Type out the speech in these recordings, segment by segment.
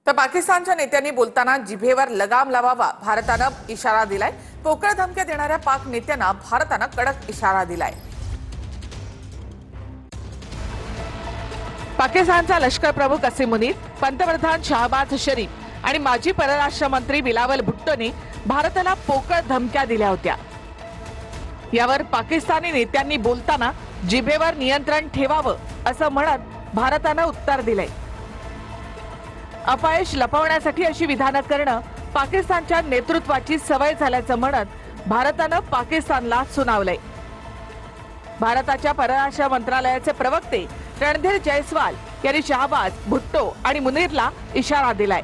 तर पाकिस्तानच्या नेत्यांनी बोलताना जिभेवर लगाम लावावा भारतानं इशारा दिलाय। पोकळ धमक्या देणाऱ्या पाक नेत्यांना भारतानं कडक इशारा दिलाय। पाकिस्तानचा लष्कर प्रमुख असीम मुनीर, पंतप्रधान शहबाज शरीफ आणि माजी परराष्ट्र मंत्री बिलावल भुट्टोने भारताला पोकळ धमक्या दिल्या होत्या। यावर पाकिस्तानी नेत्यांनी बोलताना जिभेवर नियंत्रण ठेवावं असं म्हणत भारतानं उत्तर दिलंय। अपयश लपवण्यासाठी अशी विधानं करणं पाकिस्तानच्या नेतृत्वाची सवय झाल्याचं म्हणत भारतानं पाकिस्तानला सुनावलंय। भारताच्या परराष्ट्र मंत्रालयाचे प्रवक्ते रणधीर जयस्वाल यांनी शहबाज, भुट्टो आणि मुनीरला इशारा दिलाय।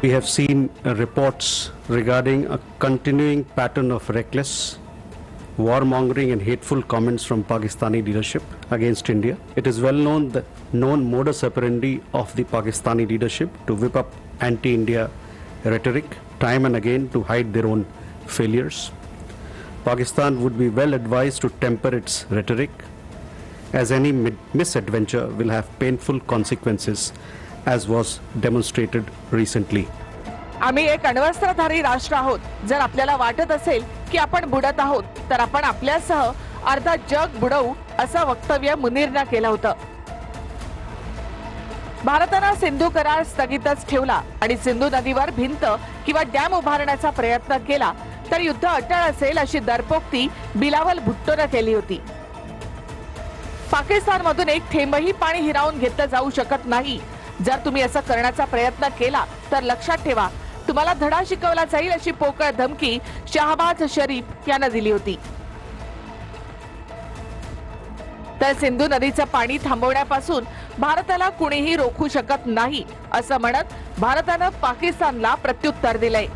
We have seen reports regarding a continuing pattern of reckless, warmongering and hateful comments from Pakistani leadership against India. It is well known the known modus operandi of the Pakistani leadership to whip up anti-India rhetoric time and again to hide their own failures. Pakistan would be well advised to temper its rhetoric, as any misadventure will have painful consequences, as was demonstrated recently. आम्ही एक अण्वस्त्रधारी राष्ट्र आहोत। जर आपल्याला वाटत असेल की आपण बुडत आहोत तर आपण आपल्यासह अर्धा जग बुडवू असं वक्तव्य मुनीरनं केलं होतं। भारतानं सिंधू करार स्थगितच ठेवला आणि सिंधू नदीवर भिंत किंवा डॅम उभारण्याचा प्रयत्न केला तर युद्ध अटळ असेल अशी दरपोक्ती बिलावल भुट्टोनं केली होती। पाकिस्तानमधून एक थेंबही पाणी हिरावून घेतलं जाऊ शकत नाही। जर तुम्ही असं करण्याचा प्रयत्न केला तर लक्षात ठेवा, तुम्हाला धडा शिकवला जाईल अशी पोकळ धमकी शहबाज शरीफ यानं दिली होती। तर सिंधू नदीचं पाणी थांबवण्यापासून भारताला कुणीही रोखू शकत नाही असं म्हणत भारतानं पाकिस्तानला प्रत्युत्तर दिलंय।